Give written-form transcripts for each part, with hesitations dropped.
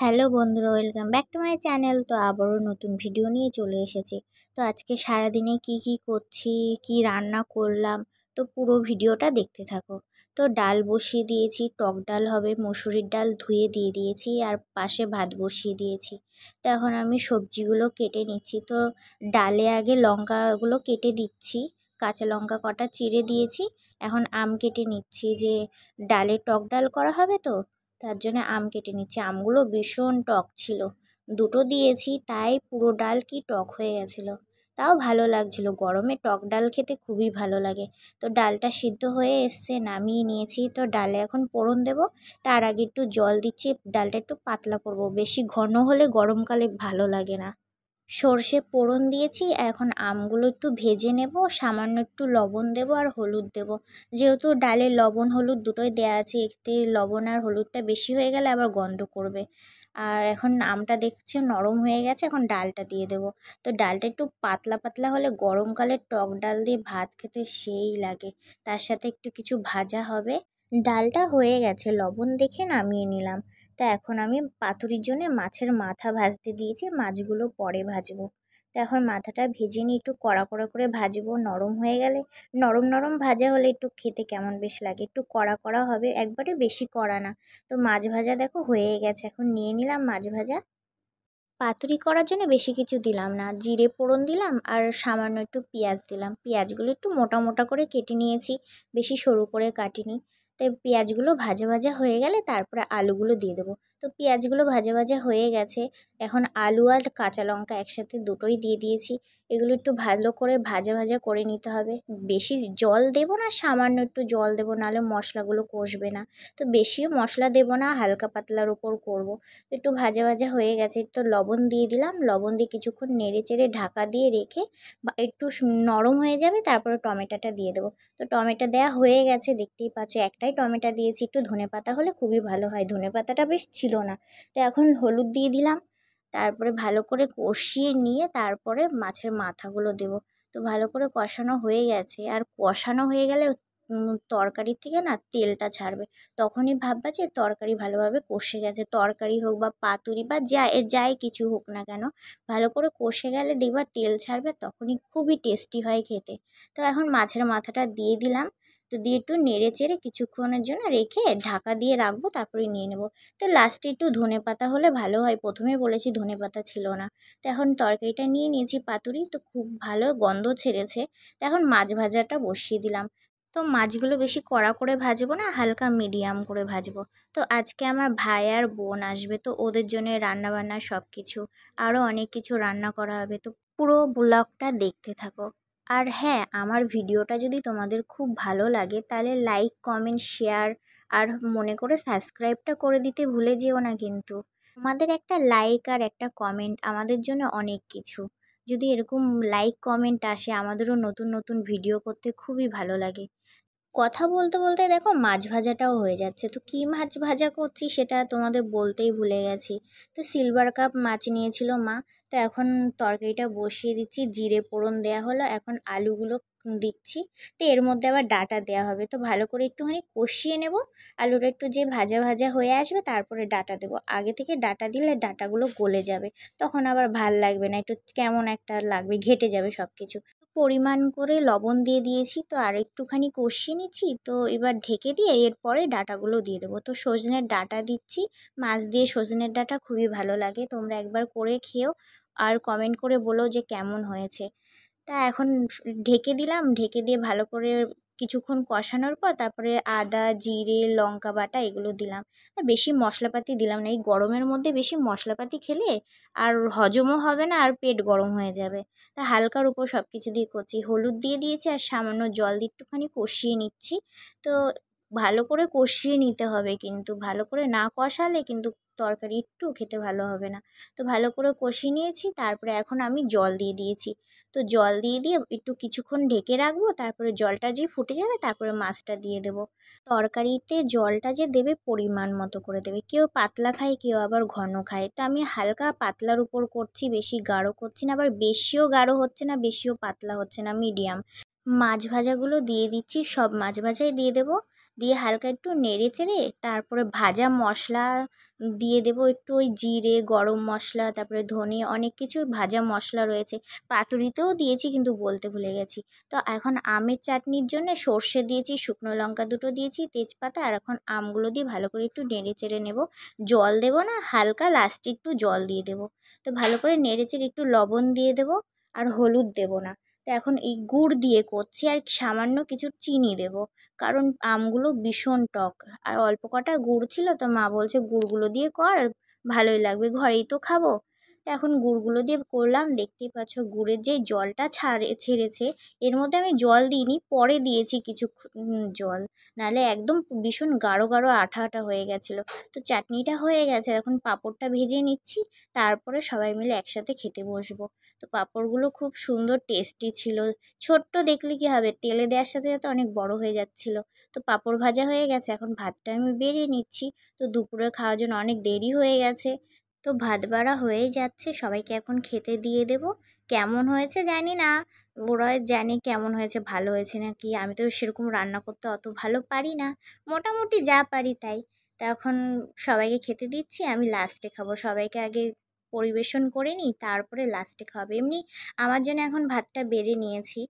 Hello বন্ধুরা, welcome back to my channel. তো আবারও নতুন ভিডিও নিয়ে চলে এসেছি। তো আজকে সারাদিনে কি করছি, কি রান্না করলাম, তো পুরো ভিডিওটা দেখতে থাকো। তো ডাল বসিয়ে দিয়েছি, টক ডাল হবে, মসুরির ডাল ধুয়ে দিয়ে দিয়েছি, আর পাশে ভাত বসিয়ে দিয়েছি। তো এখন আমি সবজিগুলো কেটে নিচ্ছি। তো ডালে আগে লঙ্কাগুলো কেটে দিচ্ছি, কাঁচা লঙ্কা কটা চিড়ে দিয়েছি। এখন আম কেটে নিচ্ছি, যে ডালে টক ডাল করা হবে, তো তার জন্য আম কেটে নিচ্ছি। আমগুলো ভীষণ টক ছিল, দুটো দিয়েছি, তাই পুরো ডাল কি টক হয়ে গেছিলো। তাও ভালো লাগছিল, গরমে টক ডাল খেতে খুবই ভালো লাগে। তো ডালটা সিদ্ধ হয়ে এসছে, নামিয়ে নিয়েছি। তো ডালে এখন ফোড়ন দেবো, তার আগে একটু জল দিচ্ছি, ডালটা একটু পাতলা করবো, বেশি ঘন হলে গরমকালে ভালো লাগে না। সর্ষে ফোড়ন দিয়েছি, এখন আমগুলো একটু ভেজে নেব, সামান্য একটু লবণ দেব আর হলুদ দেব। যেহেতু ডালে লবণ হলুদ দুটোই দেওয়া আছে, এতে লবণ আর হলুদটা বেশি হয়ে গেলে আবার গন্ধ করবে। আর এখন আমটা দেখছি নরম হয়ে গেছে, এখন ডালটা দিয়ে দেব। তো ডালটা একটু পাতলা পাতলা হলে গরমকালে টক ডাল দিয়ে ভাত খেতে সেই লাগে। তার সাথে একটু কিছু ভাজা হবে। ডালটা হয়ে গেছে, লবণ দেখে নামিয়ে নিলাম। তা এখন আমি পাতুরির জন্য মাছের মাথা ভাজতে দিয়েছি, মাছগুলো পরে ভাজবো। তো এখন মাথাটা ভেজে নিয়ে একটু কড়া কড়া করে ভাজবো, নরম হয়ে গেলে, নরম নরম ভাজা হলে একটু খেতে কেমন বেশ লাগে, একটু কড়া কড়া হবে, একবারে বেশি কড়া না। তো মাছ ভাজা দেখো হয়ে গেছে, এখন নিয়ে নিলাম মাছ ভাজা। পাতুরি করার জন্য বেশি কিছু দিলাম না, জিরে ফোড়ন দিলাম আর সামান্য একটু পেঁয়াজ দিলাম। পেঁয়াজগুলো একটু মোটা মোটা করে কেটে নিয়েছি, বেশি সরু করে কাটিনি। তাই পেঁয়াজগুলো ভাজা ভাজা হয়ে গেলে তারপরে আলুগুলো দিয়ে দেবো। তো পেঁয়াজগুলো ভাজা ভাজা হয়ে গেছে, এখন আলু আর কাঁচা লঙ্কা একসাথে দুটোই দিয়ে দিয়েছি। এগুলো একটু ভালো করে ভাজা ভাজা করে নিতে হবে। বেশি জল দেবো না, সামান্য একটু জল দেবো, নাহলে মশলাগুলো কষবে না। তো বেশিও মশলা দেবো না, হালকা পাতলার উপর করব। একটু ভাজা ভাজা হয়ে গেছে, তো লবণ দিয়ে দিলাম, লবণ দিয়ে কিছুক্ষণ নেড়ে চেড়ে ঢাকা দিয়ে রেখে একটু নরম হয়ে যাবে, তারপরে টমেটোটা দিয়ে দেবো। তো টমেটো দেওয়া হয়ে গেছে, দেখতেই পাচ্ছ একটাই টমেটো দিয়েছি। একটু ধনেপাতা হলে খুবই ভালো হয়, ধনেপাতাটা বেশ ছিল না। তো এখন হলুদ দিয়ে দিলাম, তারপরে ভালো করে কষিয়ে নিয়ে তারপরে মাছের মাথাগুলো দেবো। তো ভালো করে কষানো হয়ে গেছে, আর কষানো হয়ে গেলে তরকারির থেকে না তেলটা ছাড়বে, তখনই ভাববা যে তরকারি ভালোভাবে কষে গেছে। তরকারি হোক বা পাতুরি বা যাই কিছু হোক না কেন, ভালো করে কষে গেলে দেখবা তেল ছাড়বে, তখনই খুবই টেস্টি হয় খেতে। তো এখন মাছের মাথাটা দিয়ে দিলাম, তো দিয়ে একটু নেড়ে চেড়ে কিছুক্ষণের জন্য রেখে ঢাকা দিয়ে রাখবো, তারপরে নিয়ে নেব। তো লাস্টে একটু ধনেপাতা হলে ভালো হয়, প্রথমে বলেছি ধনেপাতা ছিল না। তো এখন তরকারিটা নিয়ে নিয়েছি পাতুরি, তো খুব ভালো গন্ধ ছেড়েছে। তো এখন মাছ ভাজাটা বসিয়ে দিলাম। তো মাছগুলো বেশি কড়া করে ভাজবো না, হালকা মিডিয়াম করে ভাজবো। তো আজকে আমার ভাই আর বোন আসবে, তো ওদের জন্য রান্না বান্না সব কিছু, আরও অনেক কিছু রান্না করা হবে। তো পুরো ব্লগটা দেখতে থাকো। আর হ্যাঁ, আমার ভিডিওটা যদি তোমাদের খুব ভালো লাগে তাহলে লাইক কমেন্ট শেয়ার আর মনে করে সাবস্ক্রাইবটা করে দিতে ভুলে যেও না কিন্তু। তোমাদের একটা লাইক আর একটা কমেন্ট আমাদের জন্য অনেক কিছু। যদি এরকম লাইক কমেন্ট আসে, আমাদেরও নতুন নতুন ভিডিও করতে খুবই ভালো লাগে। কথা বলতে বলতে দেখো মাছ ভাজাটাও হয়ে যাচ্ছে। তো কী মাছ ভাজা করছি সেটা তোমাদের বলতেই ভুলে গেছি। তো সিলভার কাপ মাছ নিয়েছিল মা। তো এখন তরকারিটা বসিয়ে দিচ্ছি, জিরে ফোড়ন দেওয়া হলো, এখন আলুগুলো দিচ্ছি। তো এর মধ্যে আবার ডাঁটা দেওয়া হবে, তো ভালো করে একটুখানি কষিয়ে নেব। আলুটা একটু যে ভাজা ভাজা হয়ে আসবে, তারপরে ডাঁটা দেবো। আগে থেকে ডাঁটা দিলে ডাঁটাগুলো গলে যাবে, তখন আবার ভাল লাগবে না, একটু কেমন একটা লাগবে, ঘেটে যাবে সব কিছু। পরিমাণ করে লবণ দিয়ে দিয়েছি, তো আর একটুখানি কষিয়ে নিচ্ছি। তো এবার ঢেকে দিয়ে এরপরে ডাঁটাগুলো দিয়ে দেবো। তো সজনের ডাঁটা দিচ্ছি, মাছ দিয়ে সজনের ডাঁটা খুবই ভালো লাগে, তোমরা একবার করে খেও আর কমেন্ট করে বলো যে কেমন হয়েছে। তা এখন ঢেকে দিলাম, ঢেকে দিয়ে ভালো করে কিছুক্ষণ কষানোর পর তারপরে আদা জিরে লঙ্কা বাটা এগুলো দিলাম। আর বেশি মশলাপাতি দিলাম না, এই গরমের মধ্যে বেশি মশলাপাতি খেলে আর হজমও হবে না, আর পেট গরম হয়ে যাবে। তা হালকার উপর সব কিছু দিয়ে করছি, হলুদ দিয়ে দিয়েছি আর সামান্য জল দিয়ে একটুখানি কষিয়ে নিচ্ছি। তো ভালো করে কষিয়ে নিতে হবে, কিন্তু ভালো করে না কষালে কিন্তু তরকারি একটু খেতে ভালো হবে না। তো ভালো করে কষিয়ে নিয়েছি, তারপরে এখন আমি জল দিয়ে দিয়েছি। তো জল দিয়ে একটু কিছুক্ষণ ঢেকে রাখবো, তারপরে জলটা যে ফুটে যাবে তারপরে মাছটা দিয়ে দেবো। তরকারিতে জলটা যে দেবে পরিমাণ মতো করে দেবে, কেউ পাতলা খায় কেউ আবার ঘন খায়। তো আমি হালকা পাতলার উপর করছি, বেশি গাঢ় করছি না, আবার বেশিও গাঢ় হচ্ছে না, বেশিও পাতলা হচ্ছে না, মিডিয়াম। মাছ ভাজাগুলো দিয়ে দিচ্ছি, সব মাছ ভাজাই দিয়ে দেবো। দিয়ে হালকা একটু নেড়ে চেড়ে তারপরে ভাজা মশলা দিয়ে দেবো, একটু ওই জিরে, গরম মশলা, তারপরে ধনে, অনেক কিছু ভাজা মশলা রয়েছে। পাতুরিতেও দিয়েছি কিন্তু বলতে ভুলে গেছি। তো এখন আমের চাটনির জন্য সর্ষে দিয়েছি, শুকনো লঙ্কা দুটো দিয়েছি, তেজপাতা, আর এখন আমগুলো দিয়ে ভালো করে একটু নেড়ে চেড়ে নেব। জল দেবো না, হালকা লাস্টে একটু জল দিয়ে দেবো। তো ভালো করে নেড়ে চেড়ে একটু লবণ দিয়ে দেবো, আর হলুদ দেবো না। তো এখন এই গুড় দিয়ে করছি, আর সামান্য কিছু চিনি দেবো, কারণ আমগুলো ভীষণ টক, আর অল্প কটা গুড় ছিল, তো মা বলছে গুড়গুলো দিয়ে কর, ভালোই লাগবে, ঘরেই তো খাবো। তো এখন গুড়গুলো দিয়ে করলাম। দেখতেই পাচ্ছ গুড়ের যে জলটা ছেড়েছে, এর মধ্যে আমি জল দিইনি, পরে দিয়েছি কিছু জল, নাহলে একদম ভীষণ গাঢ় গাঢ় আঠা আঠা হয়ে গেছিলো। তো চাটনিটা হয়ে গেছে, এখন পাঁপড়টা ভেজে নিচ্ছি, তারপরে সবাই মিলে একসাথে খেতে বসবো। তো পাঁপড়গুলো খুব সুন্দর টেস্টি ছিল। ছোট্ট দেখলে কি হবে, তেলে দেওয়ার সাথে সাথে অনেক বড় হয়ে যাচ্ছিল। তো পাঁপড় ভাজা হয়ে গেছে, এখন ভাতটা আমি বেরিয়ে নিচ্ছি। তো দুপুরে খাওয়ার জন্য অনেক দেরি হয়ে গেছে, তো ভাত বাড়া হয়েই যাচ্ছে, সবাইকে এখন খেতে দিয়ে দেব। কেমন হয়েছে জানি না, ওরা জানে কেমন হয়েছে, ভালো হয়েছে না কি। আমি তো সেরকম রান্না করতে অত ভালো পারি না, মোটামুটি যা পারি তাই। তা এখন সবাইকে খেতে দিচ্ছি, আমি লাস্টে খাবো। সবাইকে আগে পরিবেশন করে নিই, তারপরে লাস্টে খাবে। এমনি আমার জন্য এখন ভাতটা বেড়ে নিয়েছি।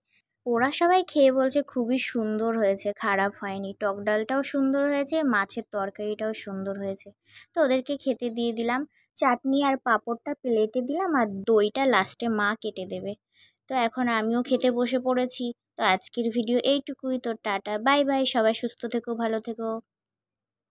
ওরা সবাই খেয়ে বলছে খুবই সুন্দর হয়েছে, খারাপ হয়নি, টক ডালটাও সুন্দর হয়েছে, মাছের তরকারিটাও সুন্দর হয়েছে। তো ওদেরকে খেতে দিয়ে দিলাম। চাটনি আর পাঁপড়টা প্লেটে দিলাম, আর দইটা লাস্টে মা কেটে দেবে। তো এখন আমিও খেতে বসে পড়েছি। তো আজকের ভিডিও এইটুকুই। তো টাটা, বাই বাই, সবাই সুস্থ থেকো, ভালো থেকো।